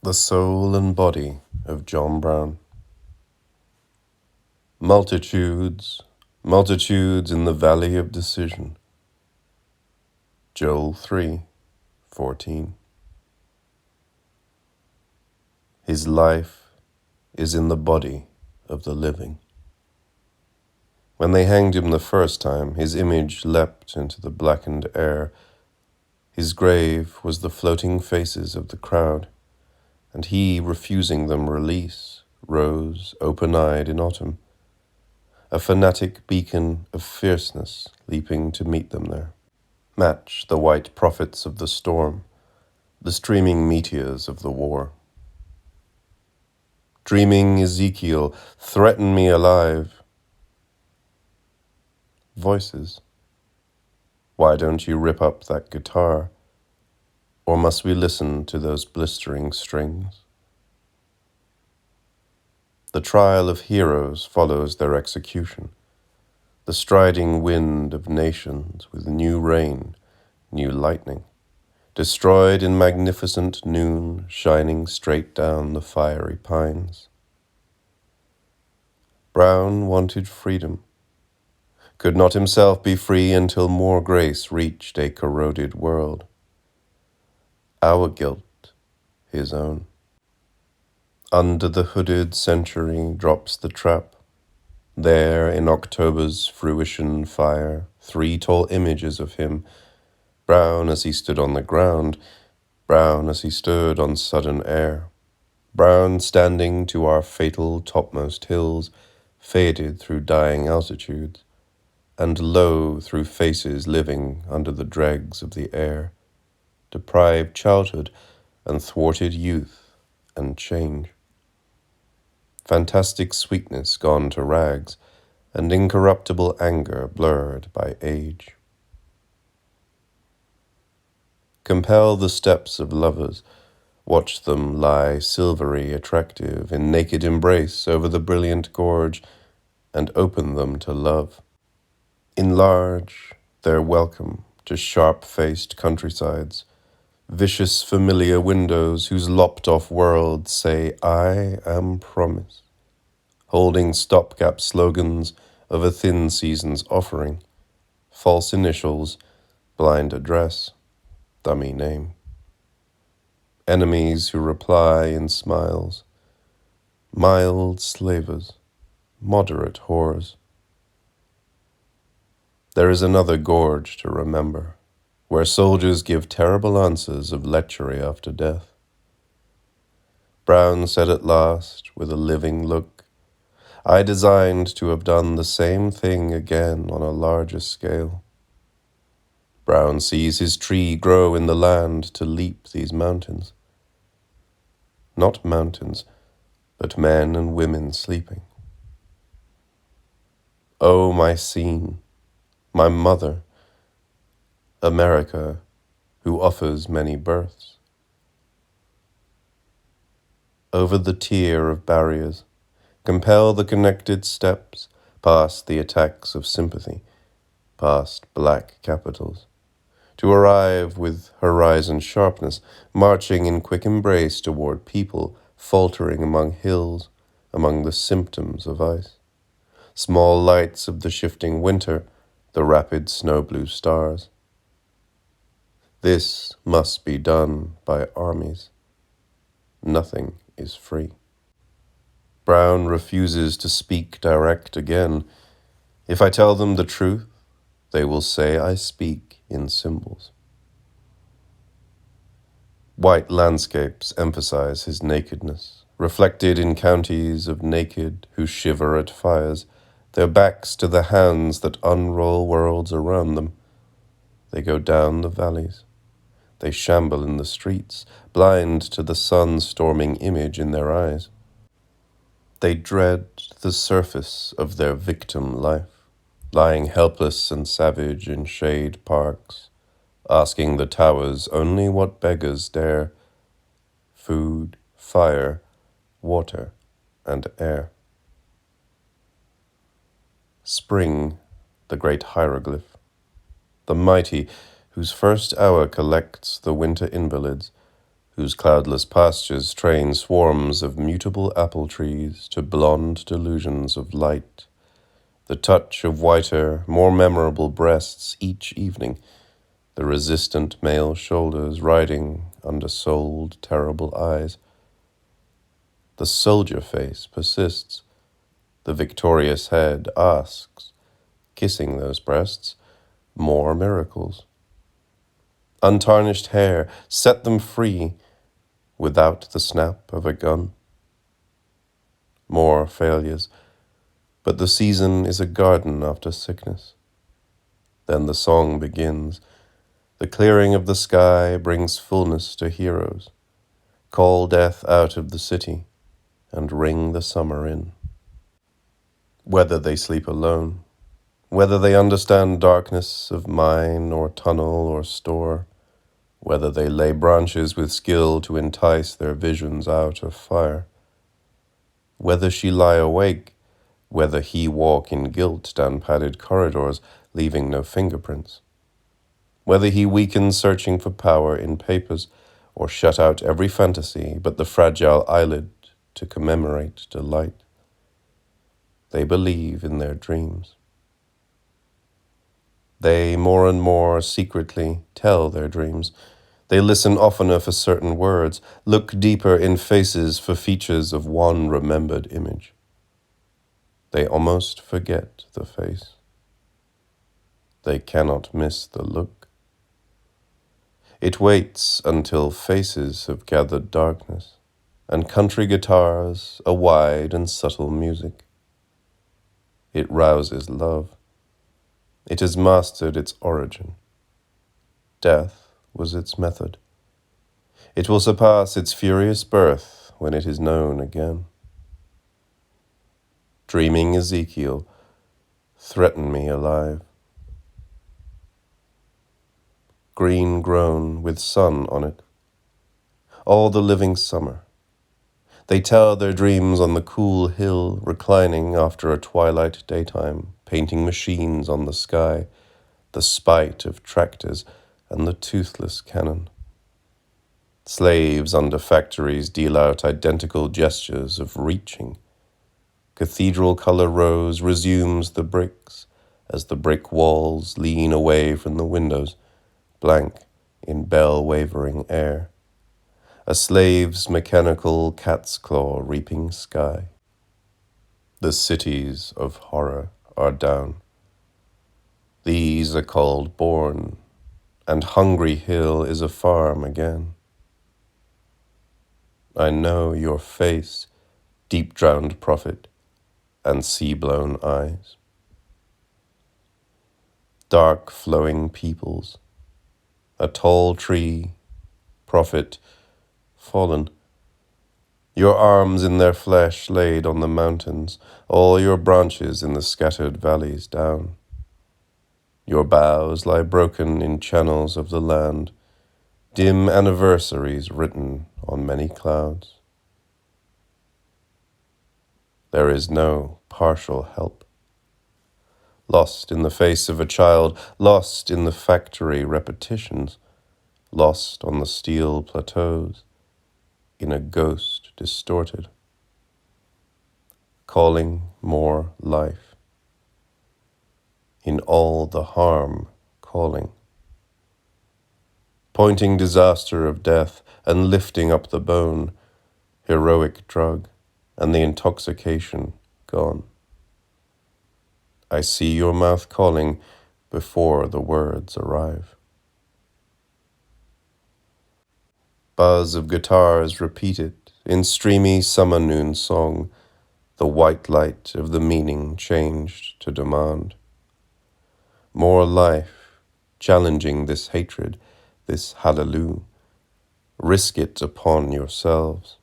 The soul and body of John Brown. Multitudes, multitudes in the valley of decision. Joel 3:14. His life is in the body of the living. When they hanged him the first time, his image leapt into the blackened air. His grave was the floating faces of the crowd, and he, refusing them release, rose open-eyed in autumn, a fanatic beacon of fierceness leaping to meet them there. Match the white prophets of the storm, the streaming meteors of the war. Dreaming Ezekiel, threaten me alive. Voices, why don't you rip up that guitar? Or must we listen to those blistering strings? The trial of heroes follows their execution, the striding wind of nations with new rain, new lightning, destroyed in magnificent noon, shining straight down the fiery pines. Brown wanted freedom, could not himself be free until more grace reached a corroded world. Our guilt, his own. Under the hooded century drops the trap. There, in October's fruition fire, 3 tall images of him, brown as he stood on the ground, brown as he stood on sudden air, brown standing to our fatal topmost hills, faded through dying altitudes, and low through faces living under the dregs of the air, deprived childhood and thwarted youth and change. Fantastic sweetness gone to rags, and incorruptible anger blurred by age. Compel the steps of lovers, watch them lie silvery attractive in naked embrace over the brilliant gorge, and open them to love. Enlarge their welcome to sharp-faced countrysides, vicious familiar windows whose lopped-off worlds say, I am promise, holding stopgap slogans of a thin season's offering, false initials, blind address, dummy name. Enemies who reply in smiles, mild slavers, moderate whores. There is another gorge to remember, where soldiers give terrible answers of lechery after death. Brown said at last, with a living look, I designed to have done the same thing again on a larger scale. Brown sees his tree grow in the land to leap these mountains. Not mountains, but men and women sleeping. Oh, my scene, my mother, America, who offers many births. Over the tier of barriers, compel the connected steps past the attacks of sympathy, past black capitals, to arrive with horizon sharpness, marching in quick embrace toward people faltering among hills, among the symptoms of ice, small lights of the shifting winter, the rapid snow-blue stars. This must be done by armies. Nothing is free. Brown refuses to speak direct again. If I tell them the truth, they will say I speak in symbols. White landscapes emphasize his nakedness, reflected in counties of naked who shiver at fires, their backs to the hands that unroll worlds around them. They go down the valleys. They shamble in the streets, blind to the sun-storming image in their eyes. They dread the surface of their victim life, lying helpless and savage in shade parks, asking the towers only what beggars dare: food, fire, water, and air. Spring, the great hieroglyph, the mighty whose first hour collects the winter invalids, whose cloudless pastures train swarms of mutable apple trees to blonde delusions of light, the touch of whiter, more memorable breasts each evening, the resistant male shoulders riding under souled, terrible eyes. The soldier face persists, the victorious head asks, kissing those breasts, more miracles. Untarnished hair, set them free, without the snap of a gun. More failures, but the season is a garden after sickness. Then the song begins. The clearing of the sky brings fullness to heroes. Call death out of the city and ring the summer in. Whether they sleep alone, whether they understand darkness of mine or tunnel or store, whether they lay branches with skill to entice their visions out of fire, whether she lie awake, whether he walk in guilt down padded corridors, leaving no fingerprints, whether he weaken searching for power in papers, or shut out every fantasy but the fragile eyelid to commemorate delight. They believe in their dreams. They more and more secretly tell their dreams. They listen oftener for certain words, look deeper in faces for features of one remembered image. They almost forget the face. They cannot miss the look. It waits until faces have gathered darkness, and country guitars a wide and subtle music. It rouses love. It has mastered its origin. Death was its method. It will surpass its furious birth when it is known again. Dreaming Ezekiel, threaten me alive. Green grown with sun on it, all the living summer. They tell their dreams on the cool hill, reclining after a twilight daytime, painting machines on the sky, the spite of tractors and the toothless cannon. Slaves under factories deal out identical gestures of reaching. Cathedral color rose resumes the bricks as the brick walls lean away from the windows, blank in bell-wavering air. A slave's mechanical cat's claw reaping sky. The cities of horror are down. These are called born, and Hungry Hill is a farm again. I know your face, deep-drowned prophet, and sea-blown eyes. Dark flowing peoples, a tall tree, prophet, fallen. Your arms in their flesh laid on the mountains, all your branches in the scattered valleys down. Your boughs lie broken in channels of the land, dim anniversaries written on many clouds. There is no partial help. Lost in the face of a child, lost in the factory repetitions, lost on the steel plateaus, in a ghost distorted, calling more life, in all the harm calling, pointing disaster of death and lifting up the bone, heroic drug, and the intoxication gone. I see your mouth calling before the words arrive. Buzz of guitars repeat it in streamy summer noon song, the white light of the meaning changed to demand. More life, challenging this hatred, this hallelujah. Risk it upon yourselves.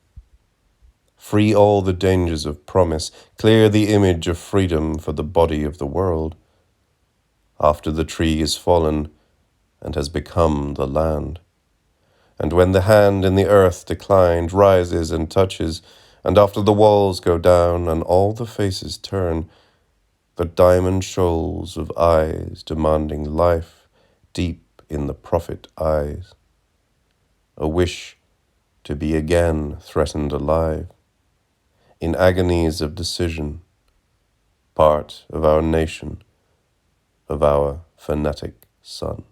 Free all the dangers of promise, clear the image of freedom for the body of the world. After the tree is fallen and has become the land, and when the hand in the earth declined rises and touches, and after the walls go down and all the faces turn, the diamond shoals of eyes demanding life deep in the prophet eyes. A wish to be again threatened alive, in agonies of decision, part of our nation, of our fanatic son.